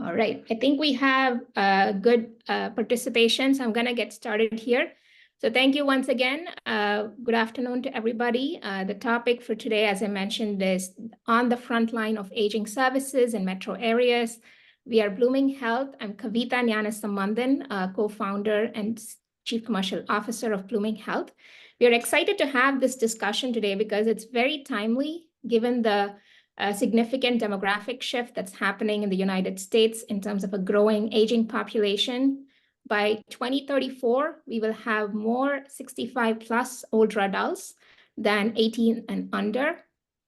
All right, I think we have good participation, so I'm going to get started here. So thank you once again. Good afternoon to everybody. The topic for today, as I mentioned, is on the front line of aging services in metro areas. We are Blooming Health. I'm Kavita Gnanasambandan, co-founder and Chief Commercial Officer of Blooming Health. We are excited to have this discussion today because it's very timely given the significant demographic shift that's happening in the United States in terms of a growing aging population. By 2034, we will have more 65 plus older adults than 18 and under,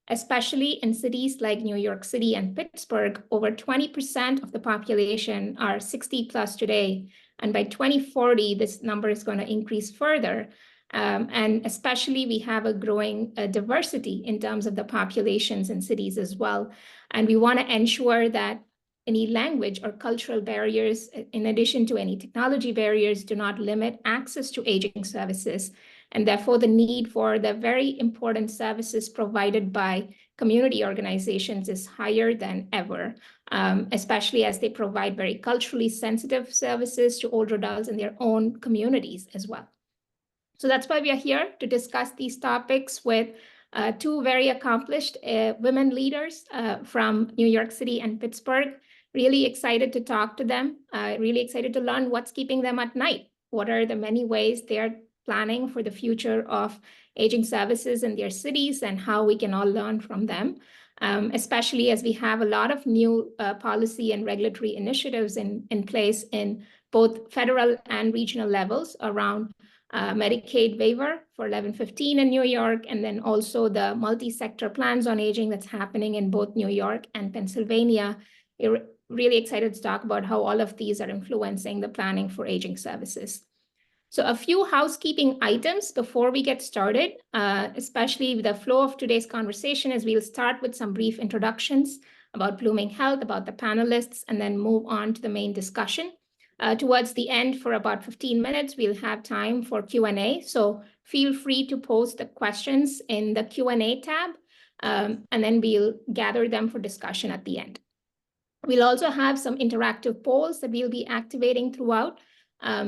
especially in cities like New York City and Pittsburgh. Over 20% of the population are 60 plus today. And by 2040, this number is going to increase further. And especially we have a growing diversity in terms of the populations in cities as well. And we want to ensure that any language or cultural barriers, in addition to any technology barriers, do not limit access to aging services. And therefore, the need for the very important services provided by community organizations is higher than ever, especially as they provide very culturally sensitive services to older adults in their own communities as well. So that's why we are here to discuss these topics with two very accomplished women leaders from New York City and Pittsburgh. Really excited to talk to them, really excited to learn what's keeping them at night. What are the many ways they're planning for the future of aging services in their cities and how we can all learn from them, especially as we have a lot of new policy and regulatory initiatives in place in both federal and regional levels around Medicaid waiver for 1115 in New York, and then also the multi-sector plans on aging that's happening in both New York and Pennsylvania. We're really excited to talk about how all of these are influencing the planning for aging services. So a few housekeeping items before we get started, especially the flow of today's conversation is we'll start with some brief introductions about Blooming Health, about the panelists, and then move on to the main discussion. Towards the end, for about 15 minutes, we'll have time for Q&A. So feel free to post the questions in the Q&A tab, and then we'll gather them for discussion at the end. We'll also have some interactive polls that we'll be activating throughout.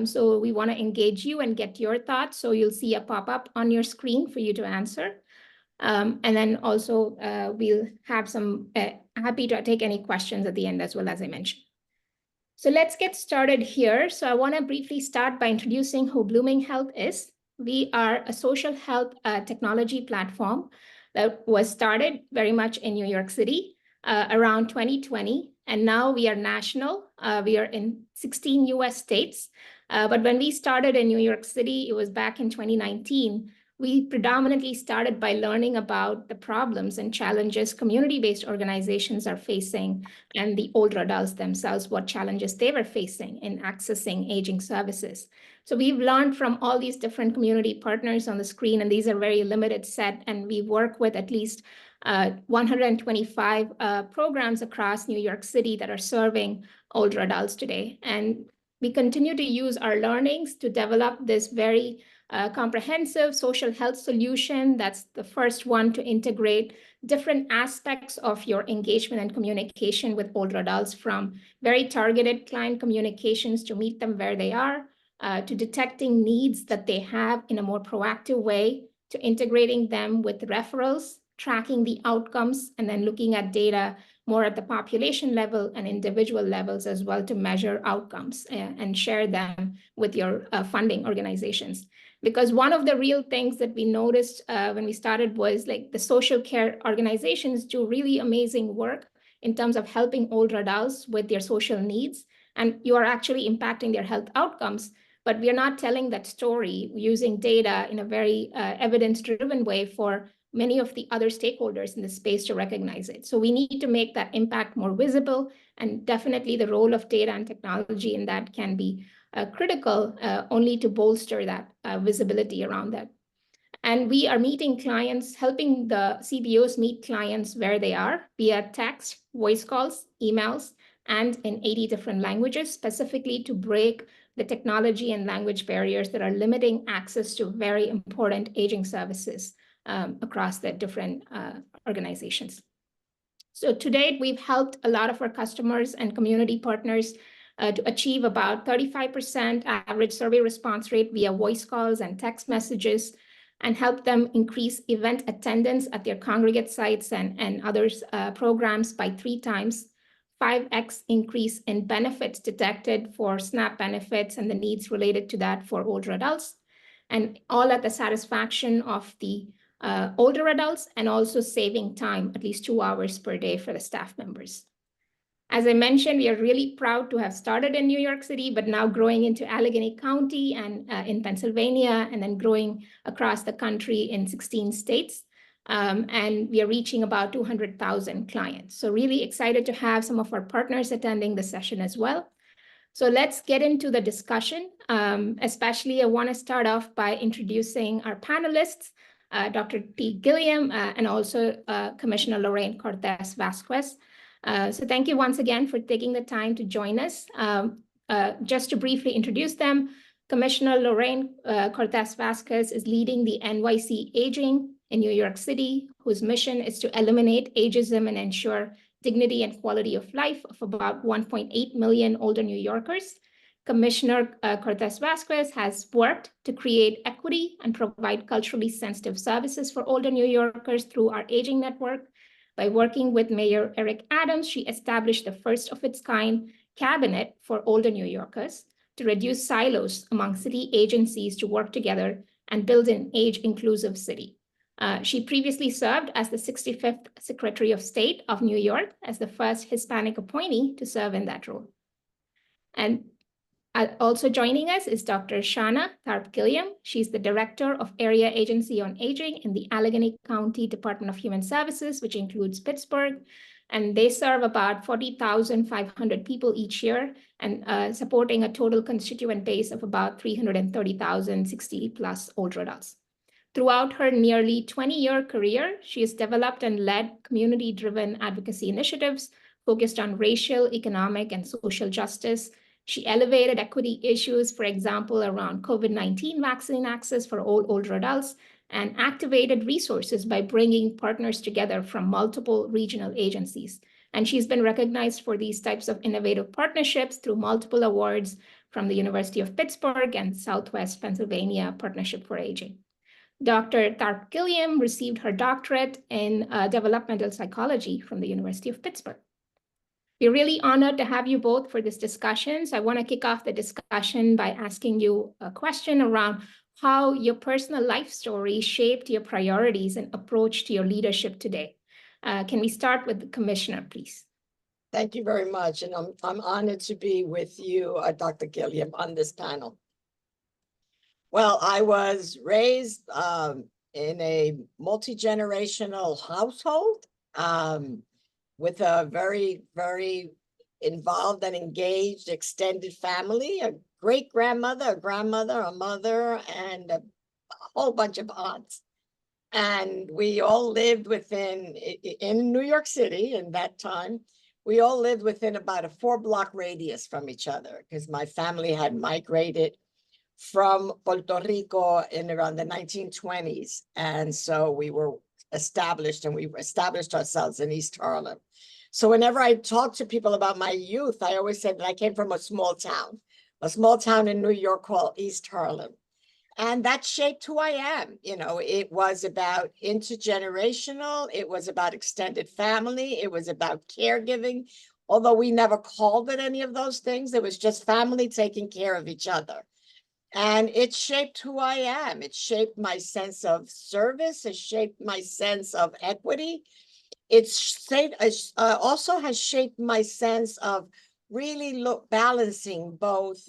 So we want to engage you and get your thoughts. So you'll see a pop-up on your screen for you to answer. And then also we'll have some, happy to take any questions at the end as well, as I mentioned. So let's get started here. So I want to briefly start by introducing who Blooming Health is. We are a social health technology platform that was started very much in New York City around 2020. And now we are national. We are in 16 US states. But when we started in New York City, it was back in 2019. We predominantly started by learning about the problems and challenges community-based organizations are facing and the older adults themselves, what challenges they were facing in accessing aging services. So we've learned from all these different community partners on the screen, and these are very limited set, and we work with at least 125 programs across New York City that are serving older adults today. And we continue to use our learnings to develop this very comprehensive social health solution that's the first one to integrate different aspects of your engagement and communication with older adults, from very targeted client communications to meet them where they are, to detecting needs that they have in a more proactive way, to integrating them with referrals, tracking the outcomes, and then looking at data more at the population level and individual levels as well to measure outcomes and share them with your funding organizations. Because one of the real things that we noticed when we started was like the social care organizations do really amazing work in terms of helping older adults with their social needs, and you are actually impacting their health outcomes. But we are not telling that story using data in a very evidence-driven way for many of the other stakeholders in the space to recognize it. So we need to make that impact more visible, and definitely the role of data and technology in that can be critical only to bolster that visibility around that. And we are meeting clients, helping the CBOs meet clients where they are via text, voice calls, emails, and in 80 different languages, specifically to break the technology and language barriers that are limiting access to very important aging services across the different organizations. So to date, we've helped a lot of our customers and community partners to achieve about 35% average survey response rate via voice calls and text messages, and help them increase event attendance at their congregate sites and others programs by 3 times, 5x increase in benefits detected for SNAP benefits and the needs related to that for older adults, and all at the satisfaction of the older adults, and also saving time, at least 2 hours per day for the staff members. As I mentioned, we are really proud to have started in New York City, but now growing into Allegheny County and in Pennsylvania, and then growing across the country in 16 states. And we are reaching about 200,000 clients. So really excited to have some of our partners attending the session as well. So let's get into the discussion. Especially, I want to start off by introducing our panelists, Dr. T. Gilliam, and also Commissioner Lorraine Cortez-Vasquez. So thank you once again for taking the time to join us. Just to briefly introduce them, Commissioner Lorraine Cortez-Vasquez is leading the NYC Aging in New York City, whose mission is to eliminate ageism and ensure dignity and quality of life of about 1.8 million older New Yorkers. Commissioner Cortez-Vasquez has worked to create equity and provide culturally sensitive services for older New Yorkers through our Aging Network. By working with Mayor Eric Adams, she established the first of its kind cabinet for older New Yorkers to reduce silos among city agencies to work together and build an age-inclusive city. She previously served as the 65th Secretary of State of New York as the first Hispanic appointee to serve in that role. And also joining us is Dr. Shauna Tharp Gilliam. She's the Director of Area Agency on Aging in the Allegheny County Department of Human Services, which includes Pittsburgh. And they serve about 40,500 people each year, and supporting a total constituent base of about 330,000 60-plus older adults. Throughout her nearly 20-year career, she has developed and led community-driven advocacy initiatives focused on racial, economic, and social justice. She elevated equity issues, for example, around COVID-19 vaccine access for older adults, and activated resources by bringing partners together from multiple regional agencies. And she's been recognized for these types of innovative partnerships through multiple awards from the University of Pittsburgh and Southwest Pennsylvania Partnership for Aging. Dr. Tharp Gilliam received her doctorate in developmental psychology from the University of Pittsburgh. We're really honored to have you both for this discussion. So I want to kick off the discussion by asking you a question around how your personal life story shaped your priorities and approach to your leadership today. Can we start with the Commissioner, please? Thank you very much. And I'm honored to be with you, Dr. Gilliam, on this panel. Well, I was raised in a multi-generational household with a very, very involved and engaged extended family, a great-grandmother, a grandmother, a mother, and a whole bunch of aunts. And we all lived in New York City in that time. We all lived within about a 4-block radius from each other because my family had migrated from Puerto Rico in around the 1920s. And so we were established, and we established ourselves in East Harlem. So whenever I talk to people about my youth, I always said that I came from a small town in New York called East Harlem. And that shaped who I am. You know, it was about intergenerational, it was about extended family, it was about caregiving. Although we never called it any of those things, it was just family taking care of each other. And it shaped who I am. It shaped my sense of service. It shaped my sense of equity. It also has shaped my sense of really balancing both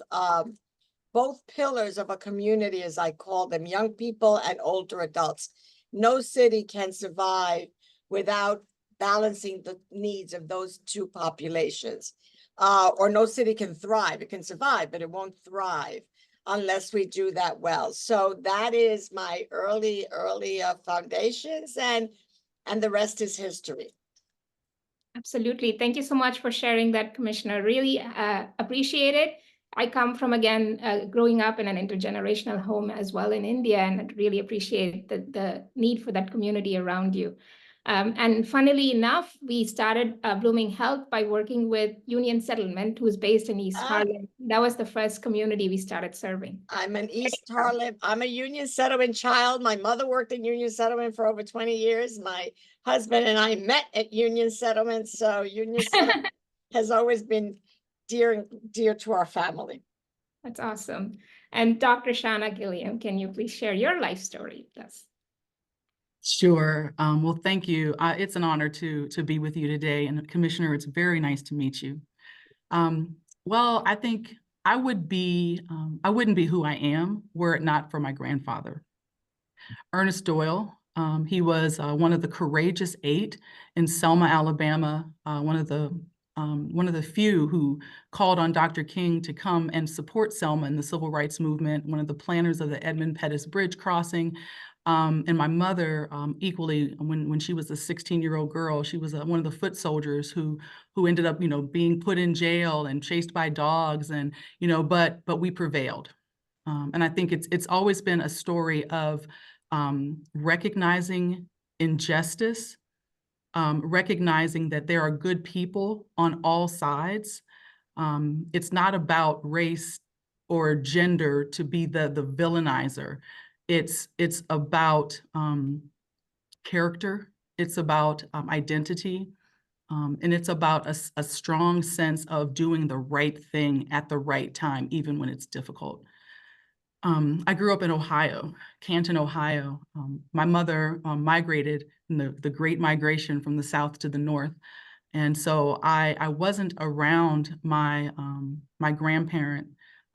pillars of a community, as I call them, young people and older adults. No city can survive without balancing the needs of those two populations. Or no city can thrive. It can survive, but it won't thrive unless we do that well. So that is my early foundations, and the rest is history. Absolutely. Thank you so much for sharing that, Commissioner. Really appreciate it. I come from, again, growing up in an intergenerational home as well in India, and I really appreciate the need for that community around you. And funnily enough, we started Blooming Health by working with Union Settlement, who's based in East Harlem. That was the first community we started serving. I'm an East Harlem. I'm a Union Settlement child. My mother worked in Union Settlement for over 20 years. My husband and I met at Union Settlement. So Union Settlement has always been dear to our family. That's awesome. And Dr. Shauna Gilliam, can you please share your life story with us? Sure. Well, thank you. It's an honor to be with you today. And Commissioner, it's very nice to meet you. Well, I think I wouldn't be who I am were it not for my grandfather. Ernest Doyle. He was one of the courageous 8 in Selma, Alabama, one of the few who called on Dr. King to come and support Selma in the civil rights movement, one of the planners of the Edmund Pettus Bridge crossing. And my mother, equally, when she was a 16-year-old girl, she was one of the foot soldiers who ended up, being put in jail and chased by dogs, and but we prevailed. And I think it's always been a story of recognizing injustice, recognizing that there are good people on all sides. It's not about race or gender to be the villainizer. It's about character. It's about identity. And it's about a strong sense of doing the right thing at the right time, even when it's difficult. I grew up in Ohio, Canton, Ohio. My mother migrated in the Great Migration from the South to the North. And so I wasn't around my grandparent.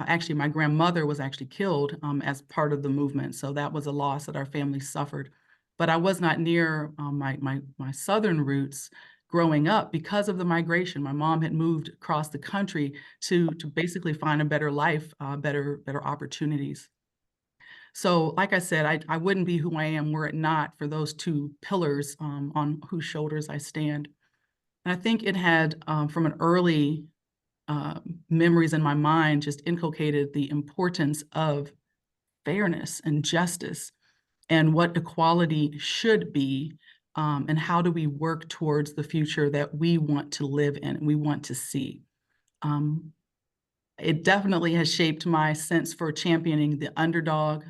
Actually, my grandmother was actually killed as part of the movement. So that was a loss that our family suffered. But I was not near my Southern roots growing up because of the migration. My mom had moved across the country to basically find a better life, better opportunities. So like I said, I wouldn't be who I am were it not for those 2 pillars on whose shoulders I stand. And I think it had, from an early memories in my mind, just inculcated the importance of fairness and justice and what equality should be, and how do we work towards the future that we want to live in and we want to see. It definitely has shaped my sense for championing the underdog,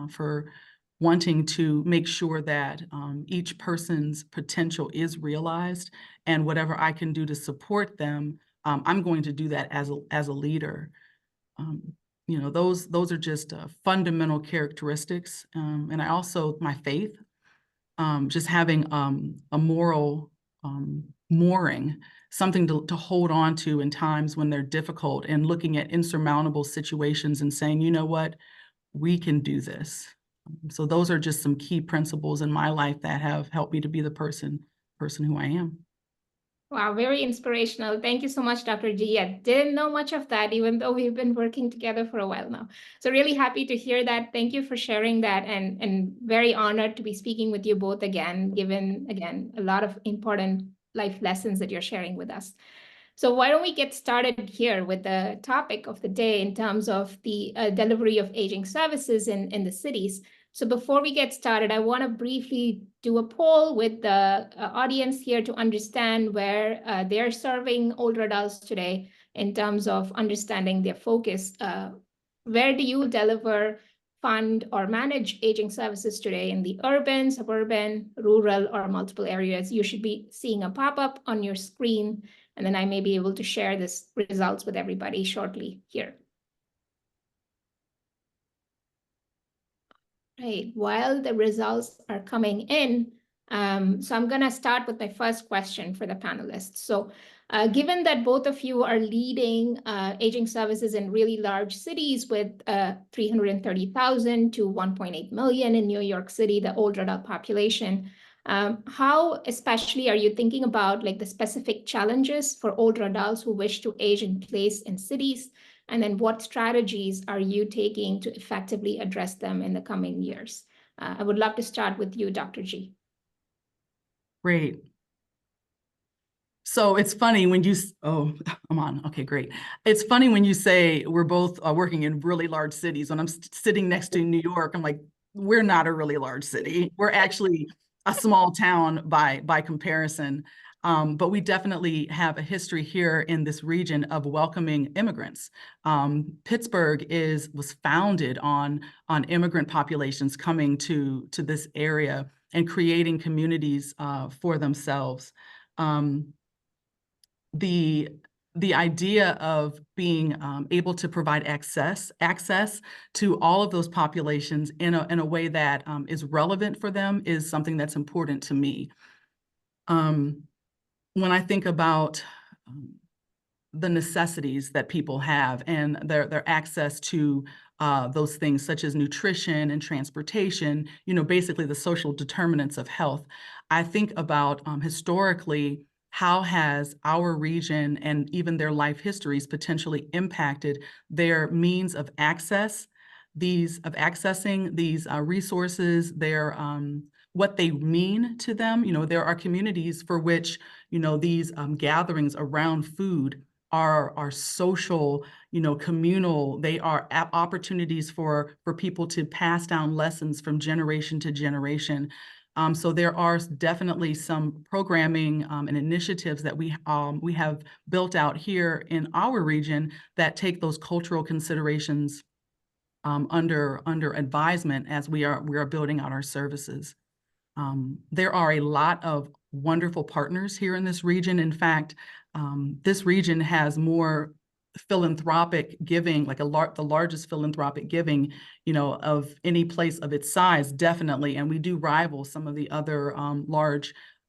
for wanting to make sure that each person's potential is realized, and whatever I can do to support them, I'm going to do that as a leader. Those are just fundamental characteristics, and I also my faith, just having a moral mooring, something to hold on to in times when they're difficult, and looking at insurmountable situations and saying, you know what, we can do this. So those are just some key principles in my life that have helped me to be the person who I am. Wow, very inspirational. Thank you so much, Dr. G. I didn't know much of that, even though we've been working together for a while now. So really happy to hear that. Thank you for sharing that, and very honored to be speaking with you both again, given, again, a lot of important life lessons that you're sharing with us. So why don't we get started here with the topic of the day in terms of the delivery of aging services in the cities. So before we get started, I want to briefly do a poll with the audience here to understand where they're serving older adults today in terms of understanding their focus. Where do you deliver, fund, or manage aging services today in the urban, suburban, rural, or multiple areas? You should be seeing a pop-up on your screen, and then I may be able to share this results with everybody shortly here. Right, while the results are coming in, so I'm going to start with my first question for the panelists. So given that both of you are leading aging services in really large cities with 330,000 to 1.8 million in New York City, the older adult population, how especially are you thinking about like the specific challenges for older adults who wish to age in place in cities? And then what strategies are you taking to effectively address them in the coming years? I would love to start with you, Dr. G. Great. So it's funny when you, oh, I'm on. Okay, great. It's funny when you say we're both working in really large cities. When I'm sitting next to New York, I'm like, we're not a really large city. We're actually a small town by comparison. But we definitely have a history here in this region of welcoming immigrants. Pittsburgh was founded on immigrant populations coming to this area and creating communities for themselves. The idea of being able to provide access to all of those populations in a way that is relevant for them is something that's important to me. When I think about the necessities that people have and their access to those things such as nutrition and transportation, basically the social determinants of health, I think about historically, how has our region and even their life histories potentially impacted their means of accessing these resources, what they mean to them. There are communities for which, these gatherings around food are social, communal. They are opportunities for people to pass down lessons from generation to generation. So there are definitely some programming and initiatives that we have built out here in our region that take those cultural considerations under advisement as we are building out our services. There are a lot of wonderful partners here in this region. In fact, this region has more philanthropic giving, like the largest philanthropic giving, of any place of its size, definitely. And we do rival some of the other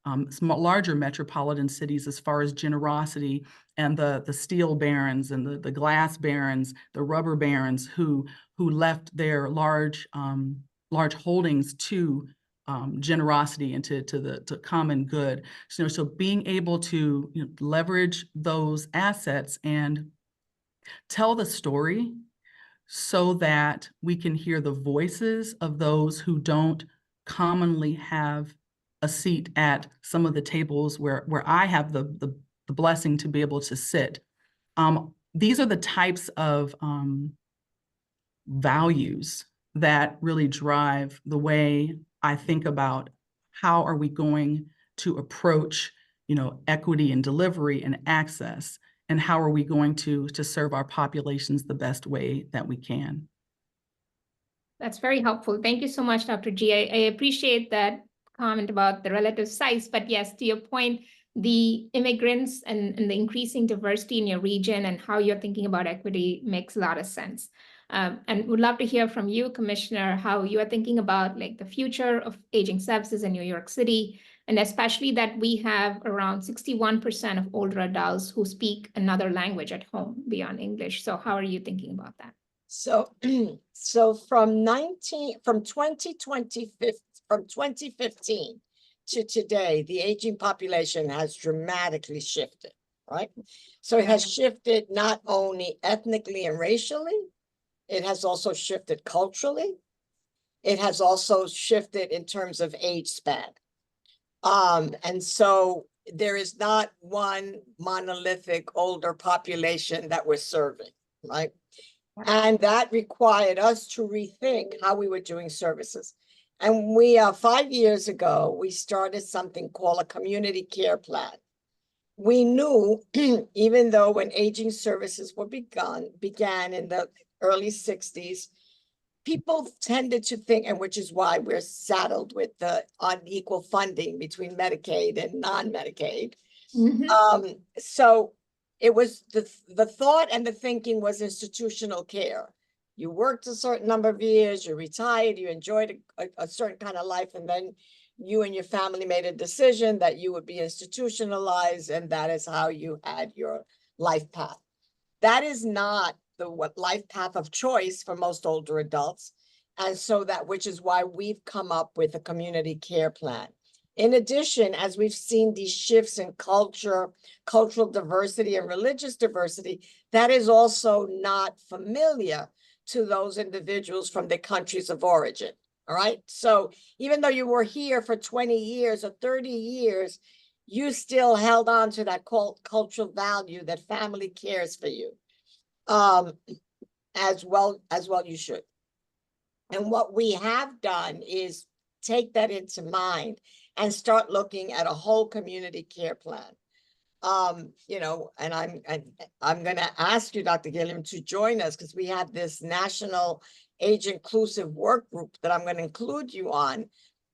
larger metropolitan cities as far as generosity, and the steel barons and the glass barons, the rubber barons who left their large holdings to generosity and to common good. So being able to leverage those assets and tell the story so that we can hear the voices of those who don't commonly have a seat at some of the tables where I have the blessing to be able to sit. These are the types of values that really drive the way I think about how are we going to approach, equity and delivery and access, and how are we going to serve our populations the best way that we can. That's very helpful. Thank you so much, Dr. G. I appreciate that comment about the relative size, but yes, to your point, the immigrants and the increasing diversity in your region and how you're thinking about equity makes a lot of sense. And would love to hear from you, Commissioner, how you are thinking about the future of aging services in New York City, and especially that we have around 61% of older adults who speak another language at home beyond English. So how are you thinking about that? So, from 2015 to today, the aging population has dramatically shifted, right? So it has shifted not only ethnically and racially, it has also shifted culturally. It has also shifted in terms of age span. And so there is not one monolithic older population that we're serving, right? And that required us to rethink how we were doing services. And we, 5 years ago, we started something called a community care plan. We knew, even though when aging services were began in the early 60s, people tended to think, and which is why we're saddled with the unequal funding between Medicaid and non-Medicaid. Mm-hmm. So it was the thought and the thinking was institutional care. You worked a certain number of years, you retired, you enjoyed a certain kind of life, and then you and your family made a decision that you would be institutionalized, and that is how you had your life path. That is not the life path of choice for most older adults. And so which is why we've come up with a community care plan. In addition, as we've seen these shifts in cultural diversity and religious diversity, that is also not familiar to those individuals from their countries of origin. All right. So even though you were here for 20 years or 30 years, you still held on to that cultural value that family cares for you. As well you should. And what we have done is take that into mind and start looking at a whole community care plan. You know, and I'm going to ask you, Dr. Gilliam, to join us because we have this national age inclusive work group that I'm going to include you on,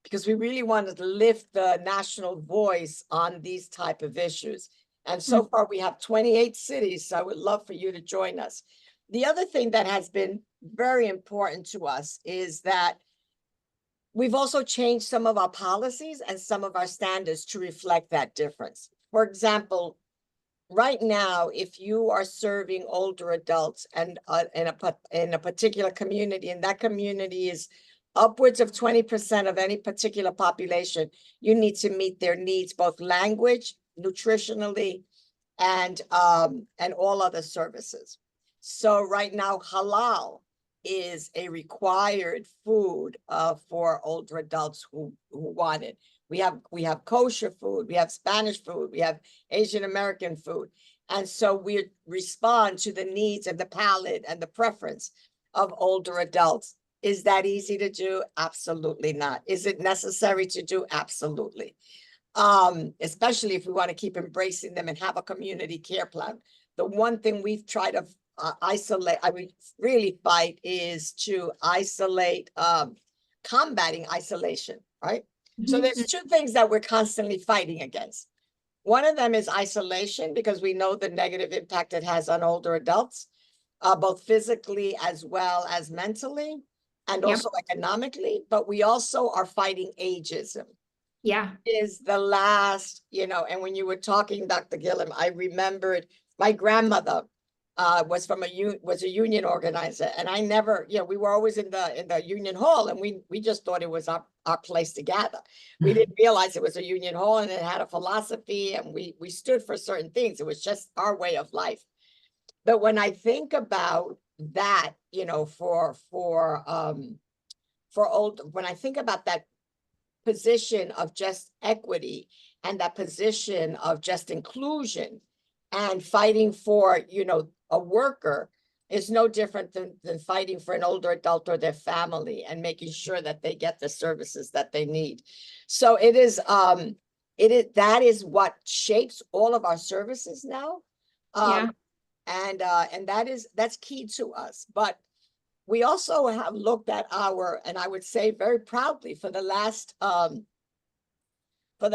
because we really wanted to lift the national voice on these type of issues. And so far we have 28 cities, so I would love for you to join us. The other thing that has been very important to us is that we've also changed some of our policies and some of our standards to reflect that difference. For example, right now, if you are serving older adults and in a particular community, and that community is upwards of 20% of any particular population, you need to meet their needs, both language, nutritionally, and all other services. So right now, halal is a required food for older adults who want it. We have kosher food, we have Spanish food, we have Asian American food. And so we respond to the needs of the palate and the preference of older adults. Is that easy to do? Absolutely not. Is it necessary to do? Absolutely. Especially if we want to keep embracing them and have a community care plan. The one thing we've tried to really fight is to isolate, combating isolation, right? So there's two things that we're constantly fighting against. One of them is isolation, because we know the negative impact it has on older adults, both physically as well as mentally, and also economically. But we also are fighting ageism. Yeah. Is the last, you know, and when you were talking, Dr. Gilliam, I remembered my grandmother was a union organizer, and I never, you know, we were always in the union hall, and we just thought it was our place to gather. We didn't realize it was a union hall, and it had a philosophy, and we stood for certain things. It was just our way of life. But when I think about that, you know, when I think about that position of just equity and that position of just inclusion and fighting for, you know, a worker is no different than fighting for an older adult or their family and making sure that they get the services that they need. So that is what shapes all of our services now. And that's key to us. But we also have looked at and I would say very proudly, for the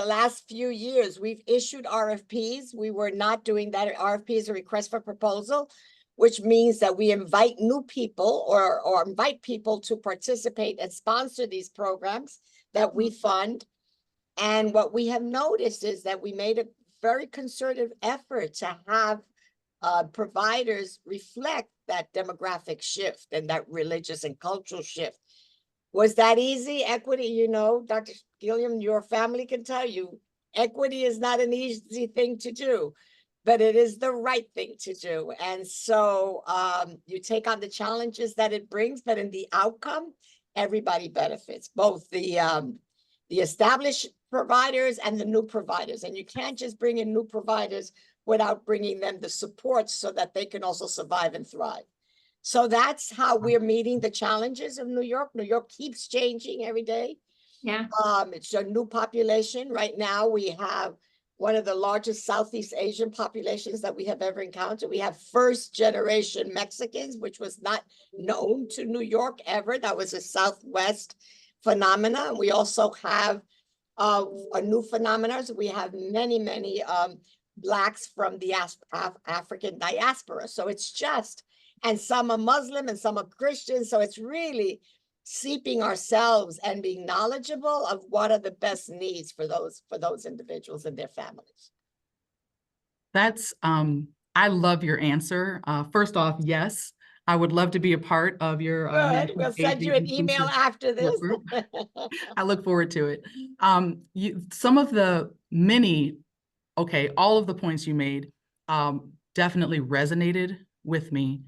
last few years, we've issued RFPs. We were not doing that. RFP is a request for proposal, which means that we invite new people or invite people to participate and sponsor these programs that we fund. And what we have noticed is that we made a very concerted effort to have providers reflect that demographic shift and that religious and cultural shift. Was that easy? Equity, you know, Dr. Gilliam, your family can tell you, equity is not an easy thing to do, but it is the right thing to do. And so you take on the challenges that it brings, but in the outcome, everybody benefits, both the established providers and the new providers. And you can't just bring in new providers without bringing them the support so that they can also survive and thrive. So that's how we're meeting the challenges of New York. New York keeps changing every day. Yeah. It's a new population. Right now, we have one of the largest Southeast Asian populations that we have ever encountered. We have first generation Mexicans, which was not known to New York ever. That was a Southwest phenomena. We also have a new phenomena. So we have many Blacks from the African diaspora. So it's just, and some are Muslim and some are Christian. So it's really seeping ourselves and being knowledgeable of what are the best needs for those individuals and their families. That's, I love your answer. First off, yes, I would love to be a part of your. Good. We'll send you an email after this. I look forward to it. Some of the all of the points you made definitely resonated with me.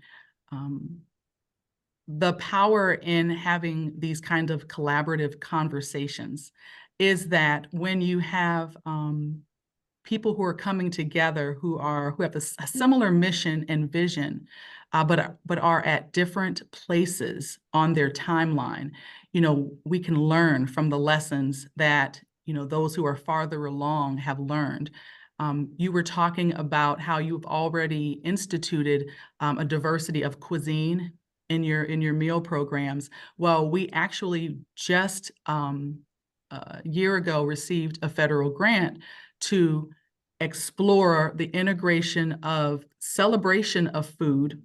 The power in having these kind of collaborative conversations is that when you have people who are coming together who have a similar mission and vision, but are at different places on their timeline, you know, we can learn from the lessons that those who are farther along have learned. You were talking about how you've already instituted a diversity of cuisine in your meal programs. Well, we actually just a year ago received a federal grant to explore the integration of celebration of food,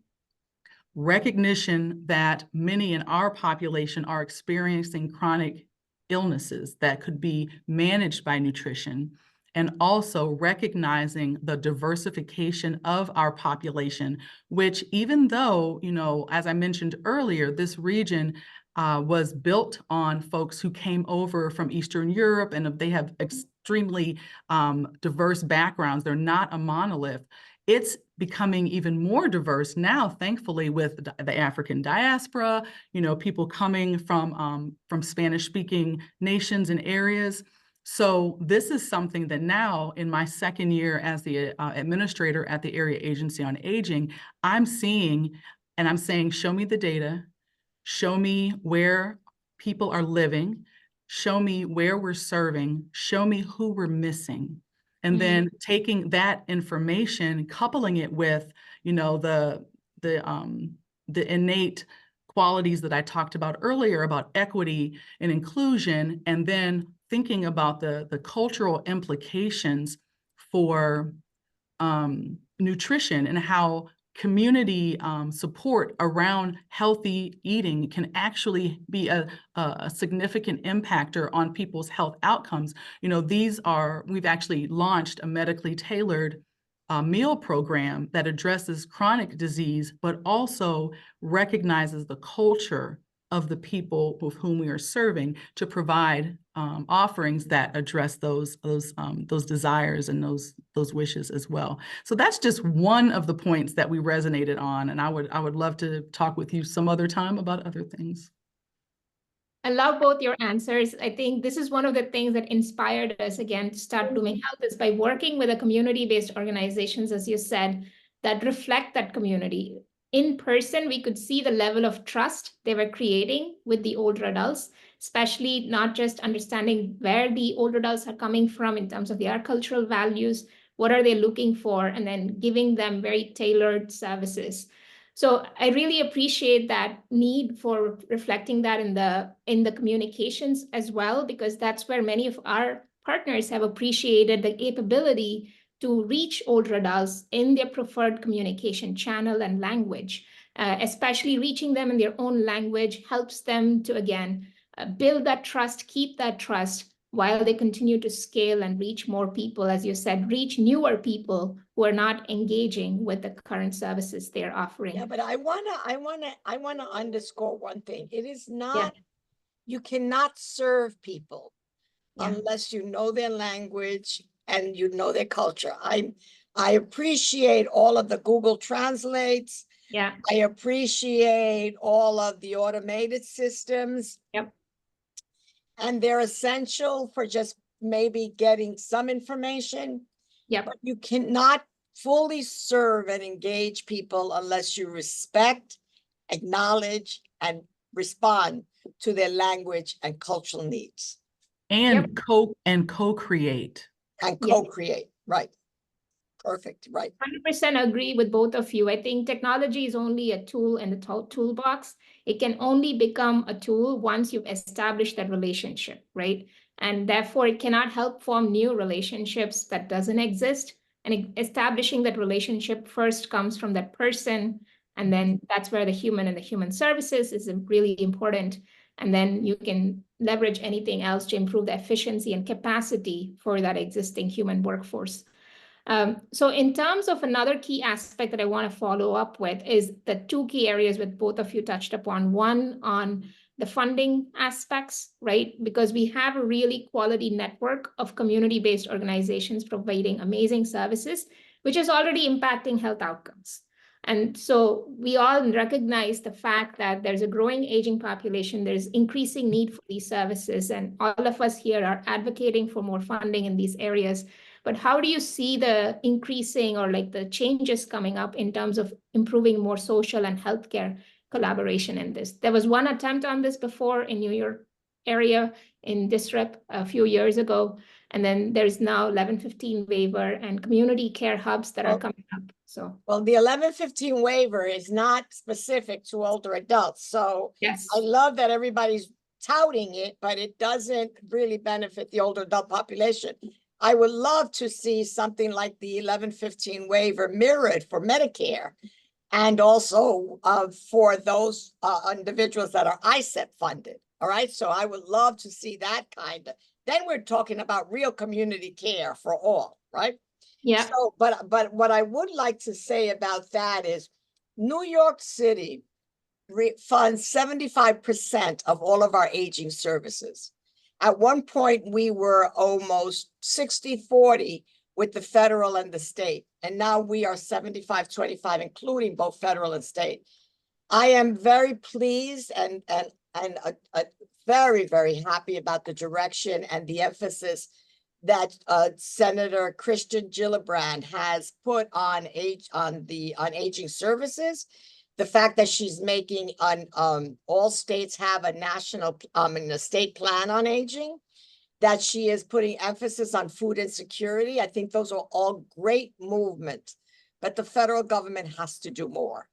recognition that many in our population are experiencing chronic illnesses that could be managed by nutrition, and also recognizing the diversification of our population, which even though, as I mentioned earlier, this region was built on folks who came over from Eastern Europe, and they have extremely diverse backgrounds. They're not a monolith. It's becoming even more diverse now, thankfully, with the African diaspora, people coming from Spanish-speaking nations and areas. So this is something that now, in my second year as the administrator at the Area Agency on Aging, I'm seeing, and I'm saying, show me the data, show me where people are living, show me where we're serving, show me who we're missing. And then taking that information, coupling it with, the innate qualities that I talked about earlier about equity and inclusion, and then thinking about the cultural implications for nutrition and how community support around healthy eating can actually be a significant impactor on people's health outcomes. We've actually launched a medically tailored meal program that addresses chronic disease, but also recognizes the culture of the people with whom we are serving to provide offerings that address those desires and those wishes as well. So that's just one of the points that we resonated on, and I would love to talk with you some other time about other things. I love both your answers. I think this is one of the things that inspired us again to start Blooming Health, is by working with the community-based organizations, as you said, that reflect that community. In person, we could see the level of trust they were creating with the older adults, especially not just understanding where the older adults are coming from in terms of their cultural values, what are they looking for, and then giving them very tailored services. So I really appreciate that need for reflecting that in the communications as well, because that's where many of our partners have appreciated the capability to reach older adults in their preferred communication channel and language, especially reaching them in their own language helps them to, again, build that trust, keep that trust, while they continue to scale and reach more people, as you said, reach newer people who are not engaging with the current services they're offering. Yeah, but I wanna underscore one thing. It is not, you cannot serve people unless you know their language and you know their culture. I appreciate all of the Google Translates. Yeah. I appreciate all of the automated systems. Yep. And they're essential for just maybe getting some information. Yep. But you cannot fully serve and engage people unless you respect, acknowledge, and respond to their language and cultural needs. And co-create. And co-create, right. Perfect, right. 100% agree with both of you. I think technology is only a tool in the toolbox. It can only become a tool once you've established that relationship, right? And therefore, it cannot help form new relationships that doesn't exist. And establishing that relationship first comes from that person. And then that's where the human and the human services is really important. And then you can leverage anything else to improve the efficiency and capacity for that existing human workforce. So in terms of another key aspect that I want to follow up with is the two key areas that both of you touched upon. One on the funding aspects, right? Because we have a really quality network of community-based organizations providing amazing services, which is already impacting health outcomes. And so we all recognize the fact that there's a growing aging population, there's increasing need for these services, and all of us here are advocating for more funding in these areas. But how do you see the increasing or like the changes coming up in terms of improving more social and healthcare collaboration in this? There was one attempt on this before in New York area in district a few years ago. And then there's now 1115 waiver and community care hubs that are coming up. So, well, the 1115 waiver is not specific to older adults. So yes. I love that everybody's touting it, but it doesn't really benefit the older adult population. I would love to see something like the 1115 waiver mirrored for Medicare, and also for those individuals that are ISEP funded. All right, so I would love to see that kind of, then we're talking about real community care for all, right? Yeah. So, but what I would like to say about that is New York City funds 75% of all of our aging services. At one point, we were almost 60-40 with the federal and the state, and now we are 75-25, including both federal and state. I am very pleased and very, very happy about the direction and the emphasis that Senator Christian Gillibrand has put on aging services. The fact that she's making all states have a national a state plan on aging, that she is putting emphasis on food insecurity. I think those are all great movements, but the federal government has to do more.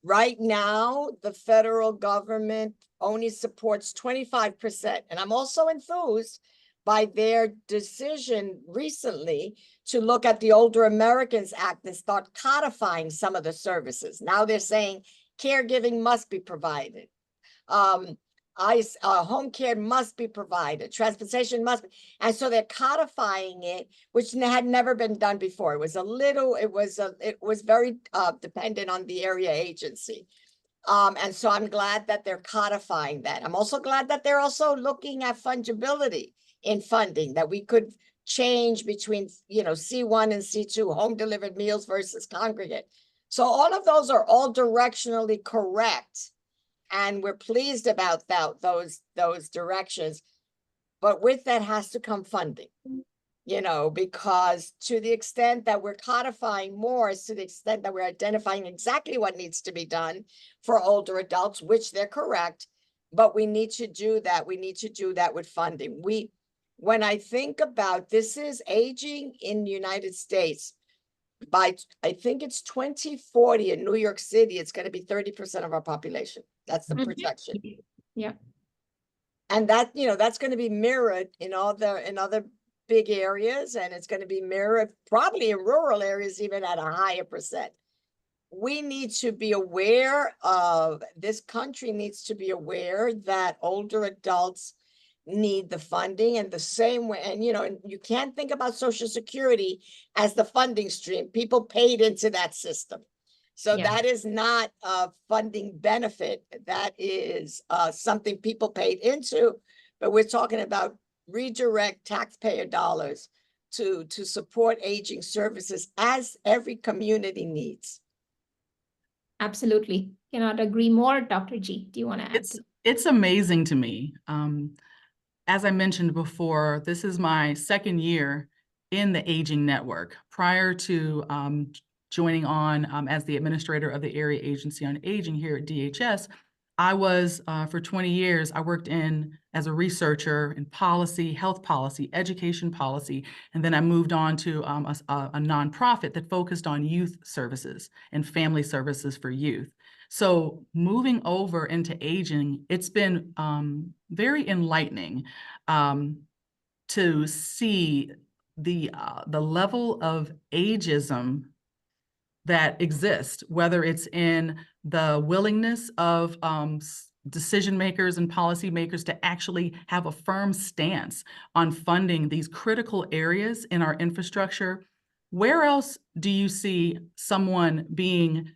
Right now, the federal government only supports 25%. And I'm also enthused by their decision recently to look at the Older Americans Act and start codifying some of the services. Now they're saying caregiving must be provided. Home care must be provided, transportation must be, and so they're codifying it, which had never been done before. It was very dependent on the area agency. And so I'm glad that they're codifying that. I'm also glad that they're also looking at fungibility in funding, that we could change between, C1 and C2, home delivered meals versus congregate. So all of those are all directionally correct. And we're pleased about those directions. But with that has to come funding, because to the extent that we're codifying more is to the extent that we're identifying exactly what needs to be done for older adults, which they're correct, but we need to do that. We need to do that with funding. When I think about this is aging in the United States, by I think it's 2040 in New York City, it's going to be 30% of our population. That's the projection. Yeah. And that, that's going to be mirrored in other big areas, and it's going to be mirrored probably in rural areas, even at a higher percent. We need to be aware of, this country needs to be aware that older adults need the funding, and the same way, and you can't think about Social Security as the funding stream. People paid into that system. So that is not a funding benefit. That is something people paid into, but we're talking about redirect taxpayer dollars to support aging services as every community needs. Absolutely. Cannot agree more. Dr. G, do you want to add? It's amazing to me. As I mentioned before, this is my second year in the Aging Network. Prior to joining on as the administrator of the Area Agency on Aging here at DHS, I was, for 20 years, I worked as a researcher in policy, health policy, education policy, and then I moved on to a nonprofit that focused on youth services and family services for youth. So moving over into aging, it's been very enlightening to see the level of ageism that exists, whether it's in the willingness of decision makers and policy makers to actually have a firm stance on funding these critical areas in our infrastructure. Where else do you see someone being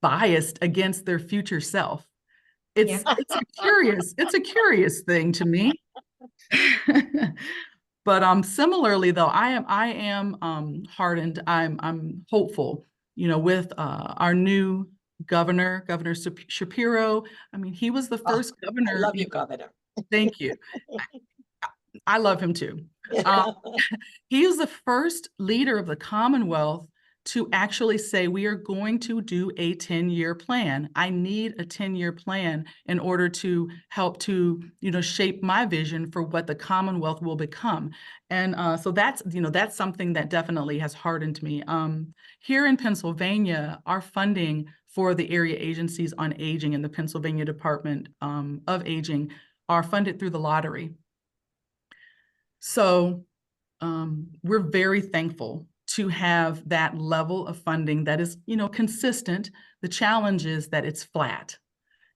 biased against their future self? It's a curious thing to me. But similarly, though, I am heartened. I'm hopeful. With our new governor, Governor Shapiro. I mean, he was the first governor. I love you, Governor. Thank you. I love him too. He was the first leader of the Commonwealth to actually say, we are going to do a 10-year plan. I need a 10-year plan in order to help to, shape my vision for what the Commonwealth will become. And so that's something that definitely has hardened me. Here in Pennsylvania, our funding for the area agencies on aging in the Pennsylvania Department of Aging are funded through the lottery. So we're very thankful to have that level of funding that is, consistent. The challenge is that it's flat.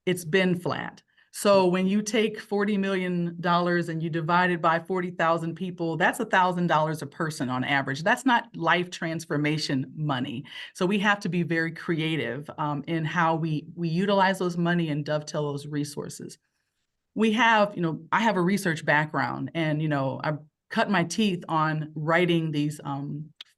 It's been flat. So when you take $40 million and you divide it by 40,000 people, that's $1,000 a person on average. That's not life transformation money. So we have to be very creative in how we utilize those money and dovetail those resources. We have, I have a research background, and, I cut my teeth on writing these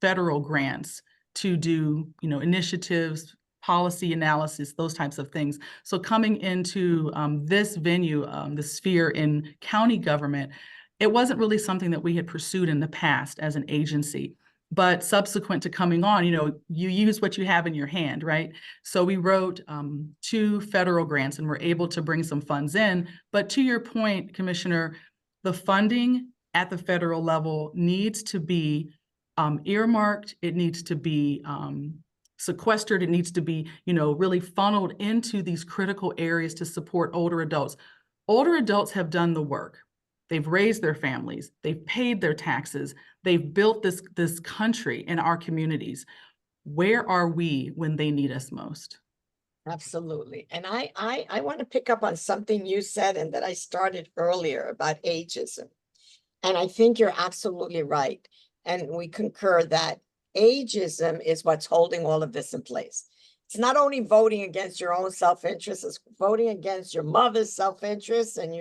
federal grants to do, initiatives, policy analysis, those types of things. So coming into this venue, the sphere in county government, it wasn't really something that we had pursued in the past as an agency. But subsequent to coming on, you use what you have in your hand, right? So we wrote 2 federal grants and were able to bring some funds in. But to your point, Commissioner, the funding at the federal level needs to be earmarked. It needs to be sequestered. It needs to be, really funneled into these critical areas to support older adults. Older adults have done the work. They've raised their families. They've paid their taxes. They've built this country in our communities. Where are we when they need us most? Absolutely. And I want to pick up on something you said and that I started earlier about ageism. And I think you're absolutely right. And we concur that ageism is what's holding all of this in place. It's not only voting against your own self-interest, it's voting against your mother's self-interest and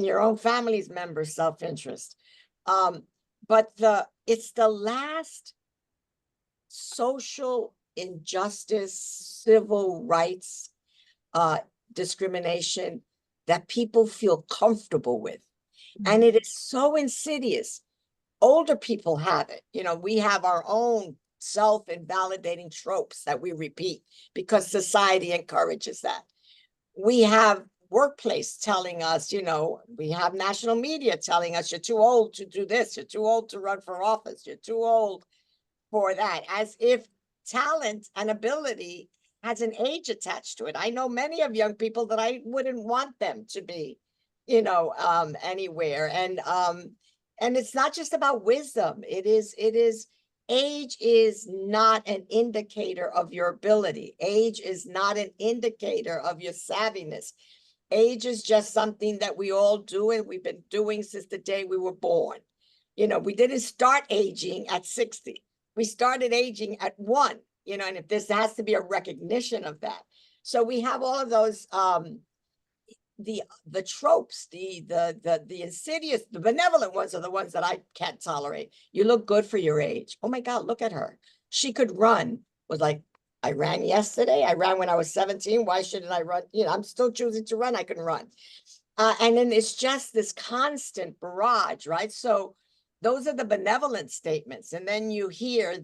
your own family's members' self-interest. But it's the last social injustice, civil rights discrimination that people feel comfortable with. And it is so insidious. Older people have it. We have our own self-invalidating tropes that we repeat because society encourages that. We have workplace telling us, we have national media telling us you're too old to do this, you're too old to run for office, you're too old for that, as if talent and ability has an age attached to it. I know many of young people that I wouldn't want them to be, anywhere. And it's not just about wisdom. Age is not an indicator of your ability. Age is not an indicator of your savviness. Age is just something that we all do, and we've been doing since the day we were born. We didn't start aging at 60. We started aging at 1, and if this has to be a recognition of that. So we have all of those the tropes, the insidious, the benevolent ones are the ones that I can't tolerate. You look good for your age. Oh my God, look at her. She could run. Was like, I ran yesterday. I ran when I was 17. Why shouldn't I run? I'm still choosing to run. I can run. And then it's just this constant barrage, right? So those are the benevolent statements. And then you hear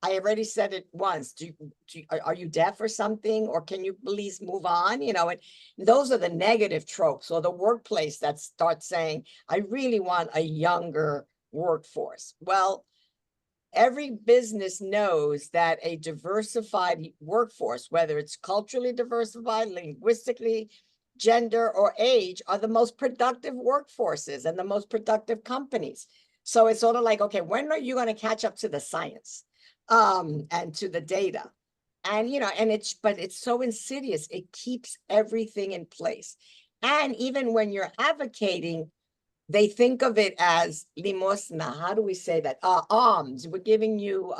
I already said it once. Are you deaf or something? Or can you please move on? And those are the negative tropes, or the workplace that starts saying, I really want a younger workforce. Well, every business knows that a diversified workforce, whether it's culturally diversified, linguistically, gender, or age, are the most productive workforces and the most productive companies. So it's sort of like, okay, when are you going to catch up to the science? And to the data, and but it's so insidious. It keeps everything in place. And even when you're advocating, they think of it as limosna. How do we say that? Alms. We're giving you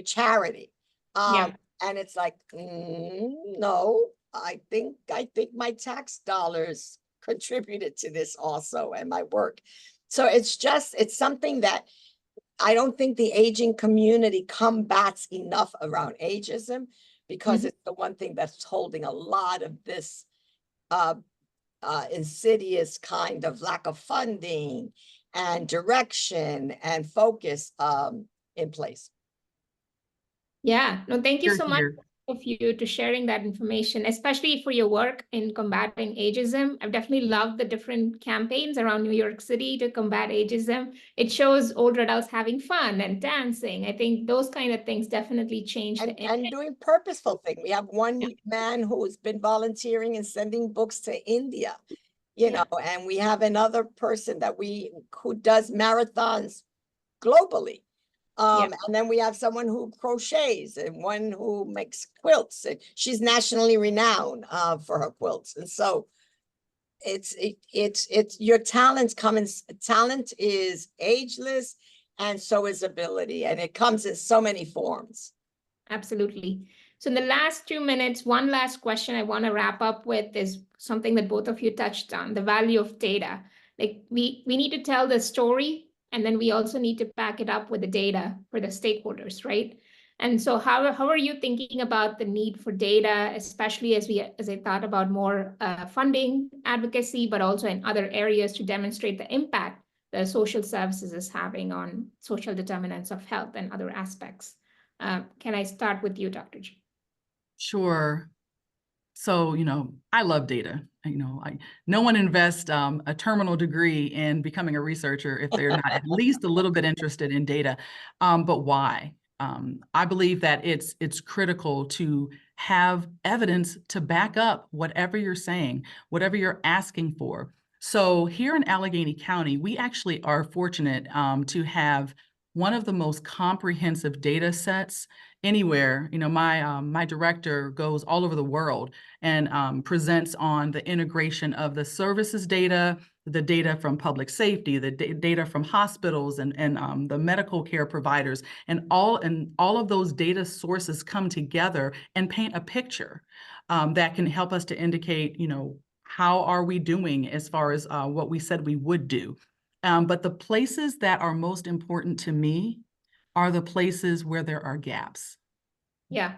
charity. And it's like, no, I think my tax dollars contributed to this also, and my work. So it's something that I don't think the aging community combats enough around ageism, because it's the one thing that's holding a lot of this insidious kind of lack of funding and direction and focus in place. Yeah, no, thank you Here, so much here. of you to sharing that information, especially for your work in combating ageism. I've definitely loved the different campaigns around New York City to combat ageism. It shows older adults having fun and dancing. I think those kind of things definitely change the And doing purposeful thing. We have one man who's been volunteering and sending books to India, you know, and we have another person that who does marathons globally. And then we have someone who crochets and one who makes quilts. And she's nationally renowned for her quilts. And so it's your talents talent is ageless, and so is ability, and it comes in so many forms. Absolutely. So in the last 2 minutes, one last question I want to wrap up with is something that both of you touched on, the value of data. Like we need to tell the story, and then we also need to back it up with the data for the stakeholders, right? And so how are you thinking about the need for data, especially as I thought about more funding advocacy, but also in other areas to demonstrate the impact that social services is having on social determinants of health and other aspects? Can I start with you, Dr. G? Sure. So, I love data. No one invests a terminal degree in becoming a researcher if they're not at least a little bit interested in data. But why? I believe that it's critical to have evidence to back up whatever you're saying, whatever you're asking for. So here in Allegheny County, we actually are fortunate to have one of the most comprehensive data sets anywhere. My director goes all over the world and presents on the integration of the services data, the data from public safety, the data from hospitals and the medical care providers, and all of those data sources come together and paint a picture that can help us to indicate, how are we doing as far as what we said we would do. But the places that are most important to me are the places where there are gaps. Yeah.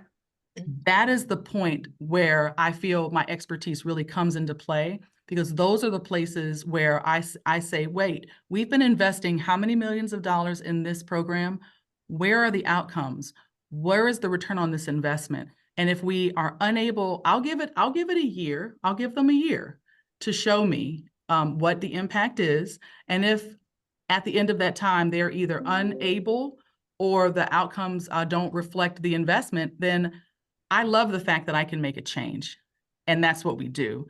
That is the point where I feel my expertise really comes into play, because those are the places where I say, wait, we've been investing how many millions of dollars in this program? Where are the outcomes? Where is the return on this investment? And if we are unable, I'll give it a year. I'll give them a year to show me what the impact is. And if at the end of that time, they're either unable or the outcomes don't reflect the investment, then I love the fact that I can make a change. And that's what we do.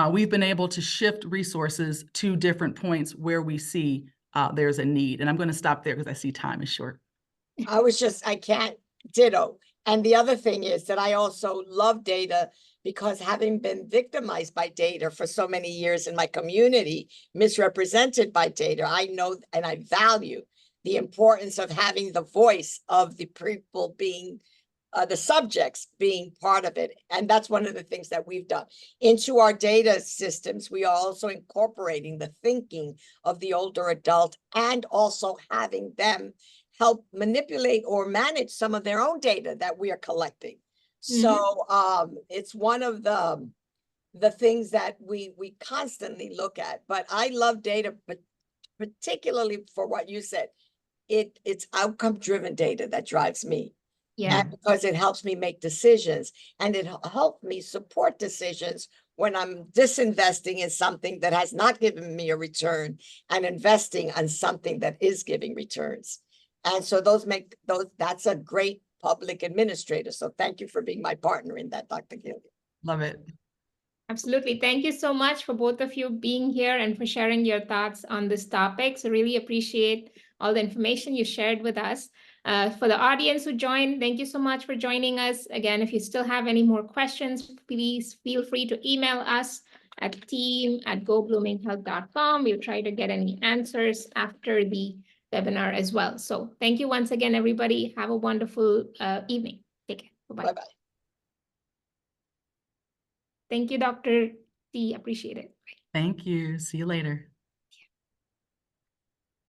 We've been able to shift resources to different points where we see there's a need. And I'm going to stop there because I see time is short. I can't ditto. And the other thing is that I also love data, because having been victimized by data for so many years in my community, misrepresented by data, I know and I value the importance of having the voice of the people being the subjects being part of it. And that's one of the things that we've done. Into our data systems, we are also incorporating the thinking of the older adult, and also having them help manipulate or manage some of their own data that we are collecting. So it's one of the things that we constantly look at. But I love data, but particularly for what you said, it's outcome-driven data that drives me. Yeah. And because it helps me make decisions, and it helps me support decisions when I'm disinvesting in something that has not given me a return and investing on something that is giving returns. And so that's a great public administrator. So thank you for being my partner in that, Dr. Gilliam. Love it. Absolutely. Thank you so much for both of you being here and for sharing your thoughts on this topic. So really appreciate all the information you shared with us. For the audience who joined, thank you so much for joining us. Again, if you still have any more questions, please feel free to email us at team@gobloominghealth.com. We'll try to get any answers after the webinar as well. So thank you once again, everybody. Have a wonderful evening. Take care. Bye-bye. Bye-bye. Thank you, Dr. T. Appreciate it. Thank you. See you later.